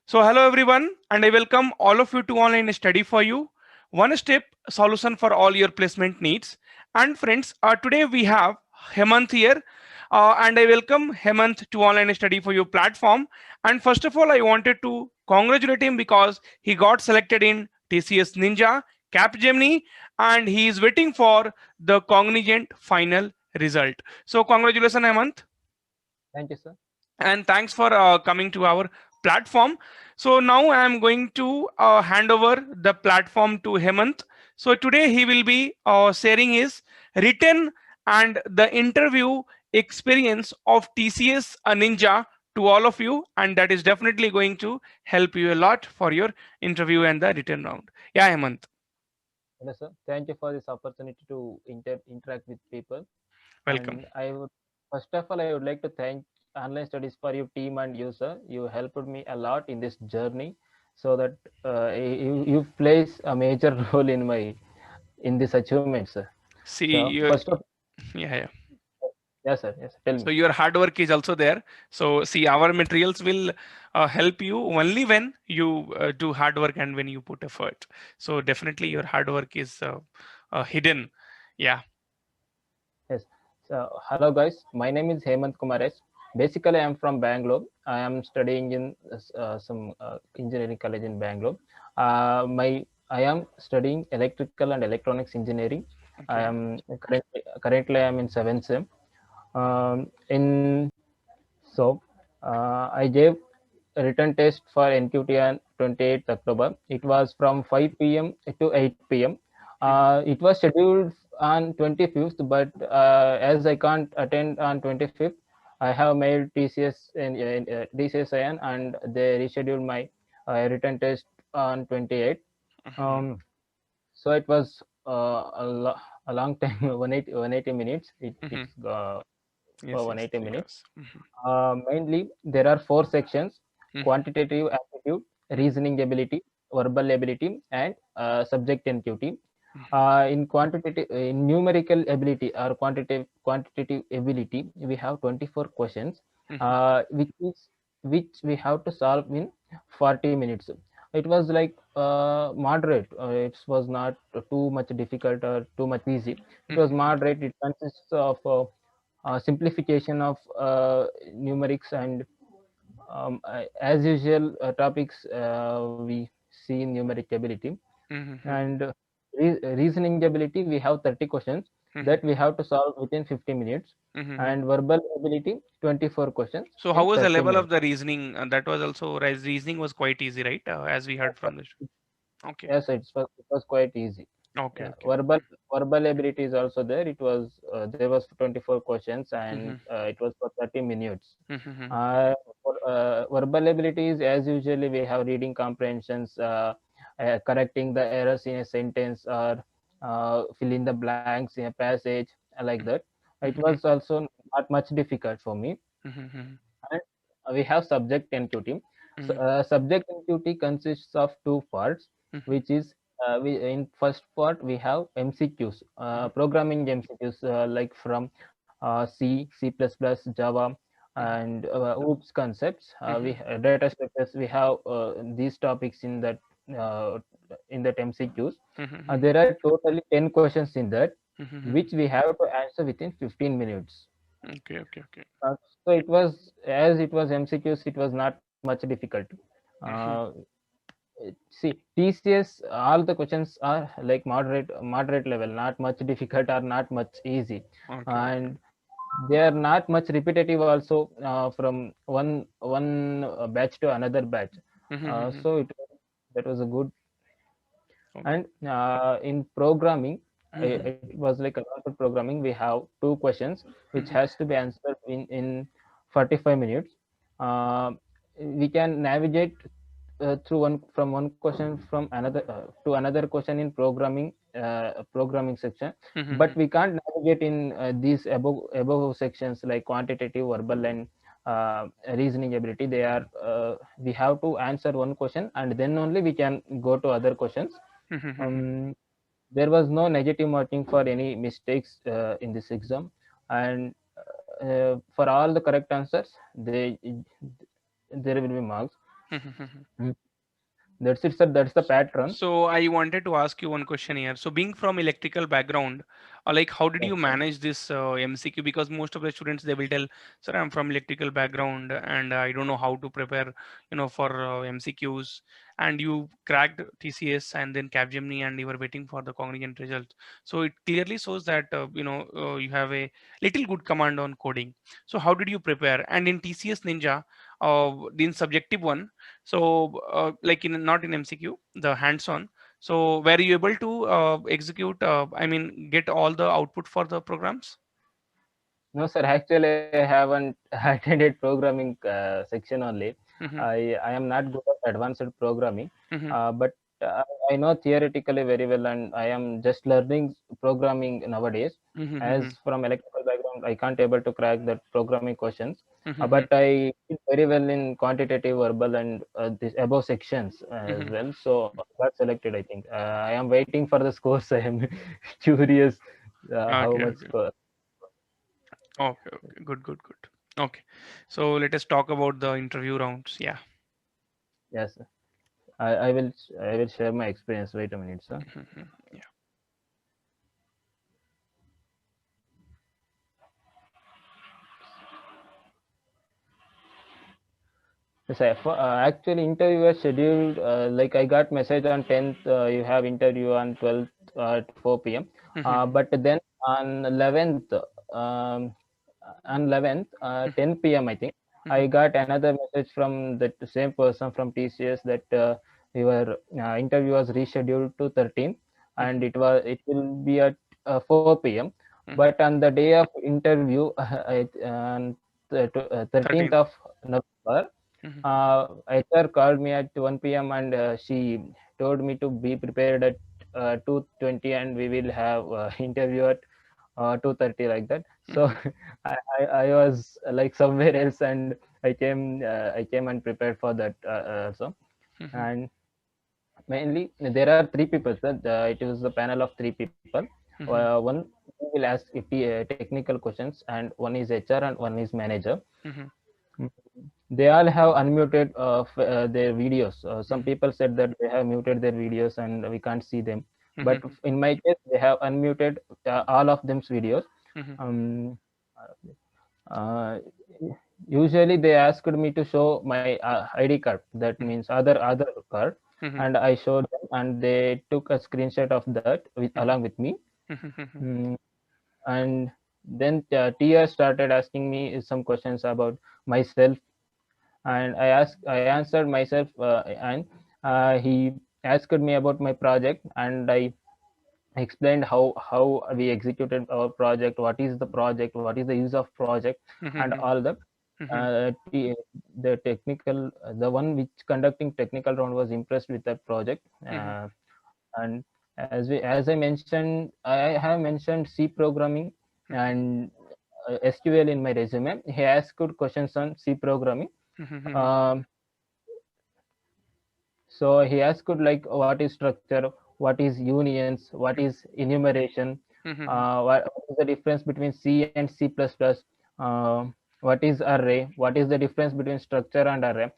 So, hello everyone, and I welcome all of you to Online Study for You, one step solution for all your placement needs. And friends, today we have Hemant here, and I welcome Hemant to Online Study for You platform. And first of all, I wanted to congratulate him because he got selected in TCS Ninja, Capgemini, and he is waiting for the Cognizant final result. So, congratulations, Hemant, Thank you, sir. and thanks for coming to our platform. So now I am going to hand over the platform to Hemant. So today he will be sharing his written and the interview experience of TCS Ninja to all of you, and that is definitely going to help you a lot for your interview and the written round. Yeah, Hemant, Hello, sir. Thank you for this opportunity to interact with people. welcome. And I would, first of all, I would like to thank Online Studies for your team and you, sir. You helped me a lot in this journey, so that you plays a major role in this achievement, sir. See, So you, first of yeah, yeah. yes, sir. Yes, tell So me. your hard work is also there. So see, our materials will help you only when you do hard work and when you put effort. So definitely your hard work is hidden. Yeah. Yes. So hello, guys. My name is Hemant Kumaresh. Basically, I am from Bangalore. I am studying in some engineering college in Bangalore. I am studying electrical and electronics engineering. I Okay. am currently I am in seventh sem. In so I gave a written test for NQT on 28th October. It was from 5 p.m. to 8 p.m. Mhm. It was scheduled on 25th, but as I can't attend on 25th, I have mailed TCS and DCSIN, and they rescheduled my written test on 28th. Mhm. Um, so it was a long time, 180 minutes. Mhm. It's for Yes, yes, 180 3 minutes. hours. Mhm. Mainly, there are four sections: Mhm. quantitative aptitude, reasoning ability, verbal ability, and subject NQT. Mhm. In numerical ability or quantitative ability, we have 24 questions, Mhm. uh, which is which we have to solve in 40 minutes. It was like moderate. It was not too much difficult or too much easy. It was Mhm. moderate. It consists of simplification of numerics and as usual topics we see in numeric ability. Mhm. And reasoning ability, we have 30 questions Mhm. that we have to solve within 50 minutes, Mhm. and verbal ability 24 questions So how in was the 30 level of minutes. the reasoning? That was also reasoning was quite easy, right? As we heard from this. Okay. Yes, it was quite easy. Okay. Yeah, Okay. verbal ability is also there. There was 24 questions, and Mhm. it was for 30 minutes. Mhm. For verbal abilities, as usually we have reading comprehensions, correcting the errors in a sentence, or fill in the blanks in a passage, like that. It Mhm. was also not much difficult for me. Mhm. And we have subject NQT. So, Mhm. subject NQT consists of two parts, Mhm. which is in first part we have MCQs, programming MCQs, like from C++, Java, Mhm. and OOPS concepts. Mhm. Data structures. We have these topics uh, in that MCQs. Mhm. There are totally 10 questions in that, Mhm. which we have to answer within 15 minutes. Okay, okay, okay. So it was, as it was MCQs, it was not much difficult. Uh, Mhm. See, TCS, all the questions are like moderate level, not much difficult or not much easy, Okay, okay. and they are not much repetitive also, from one batch to another batch. Mhm. So that was a good. Okay. And in programming, Mhm. it was like a lot of programming. We have two questions which Mhm. has to be answered in 45 minutes. Uh, we can navigate through one from one question from another to another question in programming section, but Mhm. we can't navigate in these above sections like quantitative, verbal, and reasoning ability. We have to answer one question, and then only we can go to other questions. Mhm. um, there was no negative marking for any mistakes in this exam, and for all the correct answers, there will be marks. Mm. That's it, sir. That's the pattern. So I wanted to ask you one question here. So being from electrical background, like how did Yes, you sir. manage this MCQ? Because most of the students they will tell, sir, I'm from electrical background and I don't know how to prepare, for MCQs. And you cracked TCS and then Capgemini and you were waiting for the Cognizant results. So it clearly shows that you have a little good command on coding. So how did you prepare? And in TCS Ninja, in subjective one, so like in not in MCQ, the hands-on. So were you able to execute? I mean, get all the output for the programs? No, sir. Actually, I haven't attended programming section only. Mm-hmm, I am not good at advanced programming, mm-hmm, but I know theoretically very well, and I am just learning programming nowadays. mm-hmm, As from electrical background, I can't able to crack that programming questions, mm-hmm, but I did very well in quantitative, verbal, and this above sections as mm-hmm. well. So I got selected. I think I am waiting for the scores. I am curious how Okay, much okay, score. okay, okay. Good, good, good. Okay, so let us talk about the interview rounds. Yeah. Yes. I will share my experience. Wait a minute, sir. Mhm. Yeah. Yes, actually interview was scheduled. Like I got message on 10th. You have interview on 12th at 4 p.m. Mhm, But then on 11th 10 p.m. I think mhm, I got another message from that same person from TCS that your interview was rescheduled to 13th, mhm, and it will be at 4 p.m. mhm. But on the day of interview, on 13th 13th. of November, Mhm, HR called me at 1 p.m. and she told me to be prepared at 2:20, and we will have interview at 2:30 like that. So mhm, I was like somewhere else, and I came and prepared for that also. mhm, And mainly there are three people, sir. It was a panel of three people. mhm, One will ask technical questions, and one is HR and one is manager. mhm, Mm. They all have unmuted their videos. Some mhm, people said that they have muted their videos and we can't see them. But mhm, in my case, they have unmuted all of them's videos. mhm, Um, uh, Usually, they asked me to show my ID card. That means other card, mhm, and I showed them, and they took a screenshot of that mhm, along with me. mhm, mhm, Mm, and then Tia started asking me some questions about myself, and I answered myself, and he asked me about my project, and I explained how we executed our project, what is the project, what is the use of project, and mhm, all that. mhm, The technical, the one which conducting technical round was impressed with that project, mhm, and as I mentioned, I have mentioned C programming mhm, and SQL in my resume. He asked good questions on C programming. mhm, Um, So he asked like what is structure, what is unions, what is enumeration, mhm, what is the difference between C and C++, what is array, what is the difference between structure and array.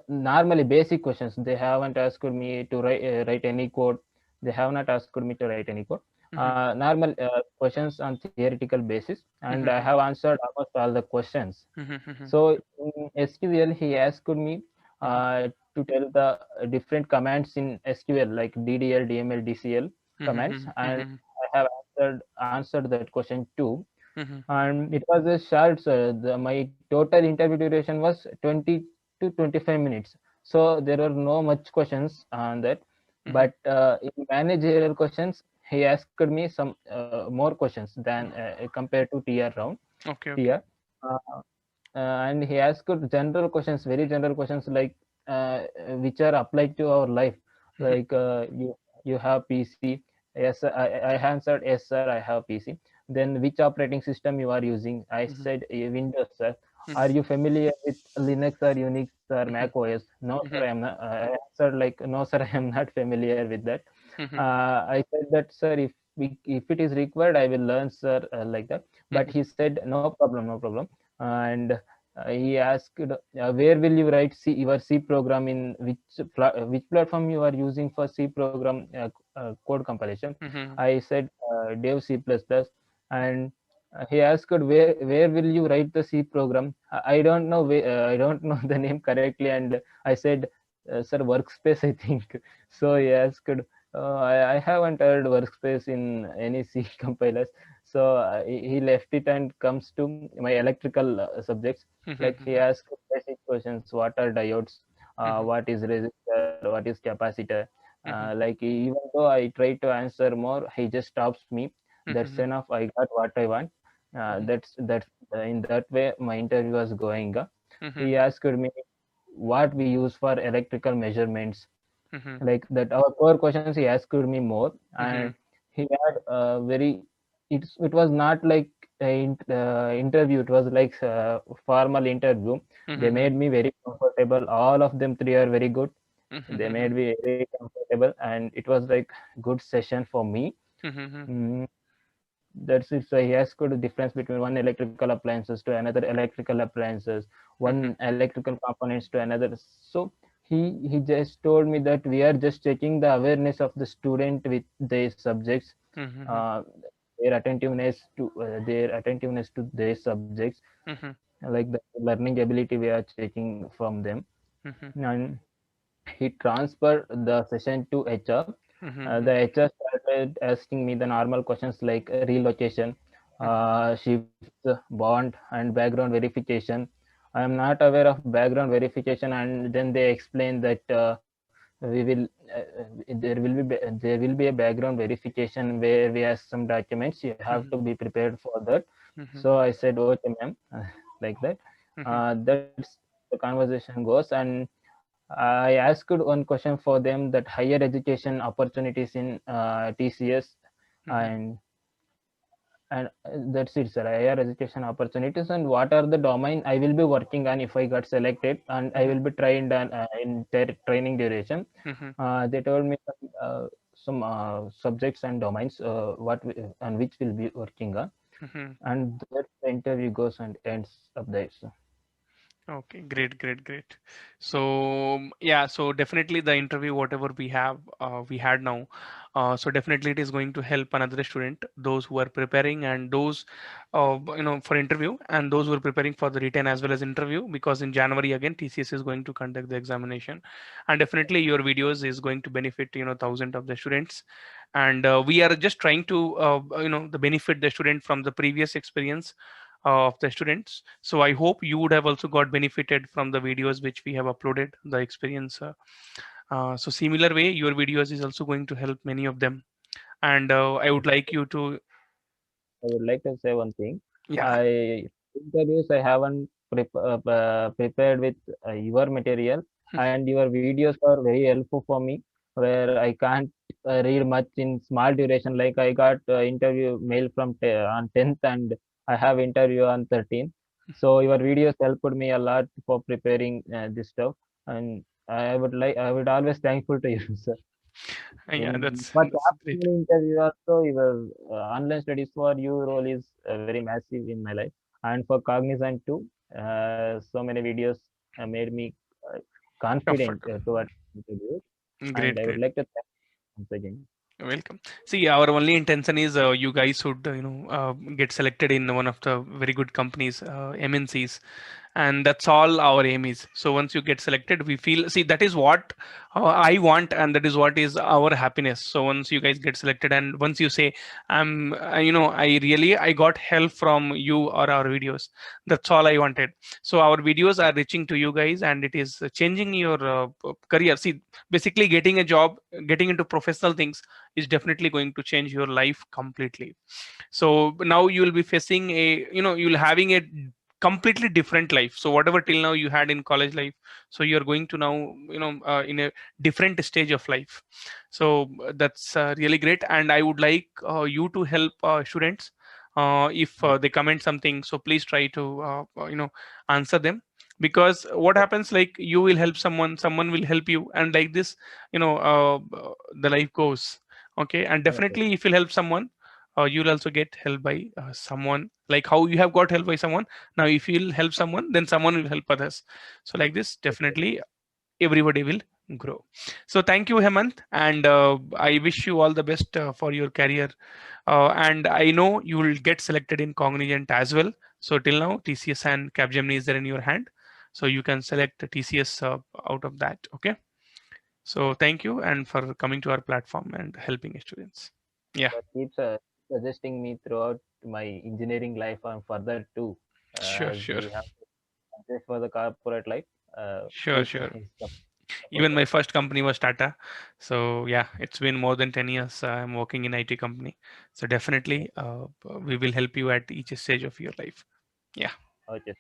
Normally basic questions. They haven't asked me to write any code. They have not asked me to write any code. mhm, Normal questions on theoretical basis, and I mhm, have answered almost all the questions. mhm, mhm, So in SQL, he asked me mhm, to tell the different commands in SQL like DDL, DML, DCL commands, mhm, and mhm, I have answered that question too. mhm, And it was a short. My total interview duration was 20 to 25 minutes. So there were no much questions on that. mhm. But in managerial questions, he asked me some more questions than compared to TR round. Okay, okay. TR. And he asked general questions, very general questions like which are applied to our life. Mhm, Like you have PC. Yes, I answered yes, sir. I have PC. Then which operating system you are using? I mhm, said Windows, sir. Are mhm, you familiar with Linux or Unix or mhm, Mac OS? No, sir. mhm, I am not. I answered like no, sir. I am not familiar with that. mhm, I said that, sir. If it is required, I will learn, sir, like that. But mhm, he said no problem, no problem. And he asked, where will you write your C program, in which platform you are using for C program code compilation? Mm-hmm. I said Dev C++, and he asked, where will you write the C program? I don't know I don't know the name correctly, and I said, sir, workspace, I think. So he asked, I haven't heard workspace in any C compilers. So he left it and comes to my electrical subjects. Like he Mm-hmm. asked basic questions: what are diodes? Mm-hmm. What is resistor? What is capacitor? Mm-hmm. Like even though I try to answer more, he just stops me. That's Mm-hmm. enough. I got what I want. That's in that way my interview was going. He Mm-hmm. asked me what we use for electrical measurements, Mm-hmm. like that. Our core questions he asked me more, and Mm-hmm. he had very. It was not like interview. It was like formal interview. They Mm-hmm. made me very comfortable. All of them three are very good. They Mm-hmm. made me very comfortable, and it was like good session for me. Mm-hmm. Mm, that's it. So he asked the difference between one electrical appliances to another electrical appliances, one electrical components to another. So he just told me that we are just checking the awareness of the student with these subjects, Mm-hmm. uh, their attentiveness to their subjects, Mm-hmm. like the learning ability we are checking from them. Mm-hmm. And he transferred the session to HR. Mm-hmm. The HR started asking me the normal questions like relocation, shifts, bond, and background verification. I am not aware of background verification, and then they explain that we will there will be a background verification where we have some documents. You have to be prepared for that. Mm-hmm. So I said, okay, ma'am, like that. Mm-hmm. That's the conversation goes, and I asked one question for them, that higher education opportunities in TCS, Mm-hmm. and that's it, sir. Higher education opportunities, and what are the domain I will be working on if I got selected, and I will be trained on, in their training duration. Mm-hmm. They told me some subjects and domains on which will be working on, Mm-hmm. and that the interview goes and ends up there. So, Okay, great, great, great. So yeah, so definitely the interview, whatever we had now, so definitely it is going to help another student, those who are preparing and those, for interview, and those who are preparing for the written as well as interview, because in January again TCS is going to conduct the examination, and definitely your videos is going to benefit thousands of the students, and we are just trying to the benefit the student from the previous experience of the students. So I hope you would have also got benefited from the videos which we have uploaded, the experience. So similar way, your videos is also going to help many of them. And I would like you to, I would like to say one thing. yeah. I interviews I haven't prepared with your material, and your videos are very helpful for me, where I can't read much in small duration. Like I got interview mail from on 10th, and I have interview on 13th. So your videos helped me a lot for preparing this stuff, and I would always thankful to you, sir. Yeah, For that's great. the interview also, your online studies for you role is very massive in my life, and for Cognizant too. So many videos made me confident Comfort. to attend interviews, and Great, I would great. like to thank you once again. Welcome. See, our only intention is you guys should, get selected in one of the very good companies, MNCs, and that's all our aim is. So once you get selected, we feel, see, that is what I want, and that is what is our happiness. So once you guys get selected, and once you say, I got help from you or our videos. That's all I wanted. So our videos are reaching to you guys, and it is changing your career. See, basically getting a job, getting into professional things is definitely going to change your life completely. So now you will be facing a, you'll having a completely different life. So whatever till now you had in college life, so you're going to now, in a different stage of life. So that's really great, and I would like you to help students, if Yes, they comment something, so please try to answer them, because what happens, like, you will help someone, someone will help you, and like this, the life goes. Okay, and yes, definitely if you'll help someone, you'll also get help by someone, like how you have got help by someone. Now if you'll help someone, then someone will help others. So like this, Okay. definitely everybody will grow. So thank you, Hemant, and I wish you all the best for your career. And I know you will get selected in Cognizant as well. So till now, TCS and Capgemini is there in your hand, so you can select TCS out of that. Okay. So thank you and for coming to our platform and helping students. Yeah, That keeps suggesting me throughout my engineering life and further too. sure, As sure, we have to adjust for the corporate life, sure, keep sure. support Even us. my first company was Tata. So yeah, it's been more than 10 years I'm working in IT company. So definitely we will help you at each stage of your life. Yeah. Okay.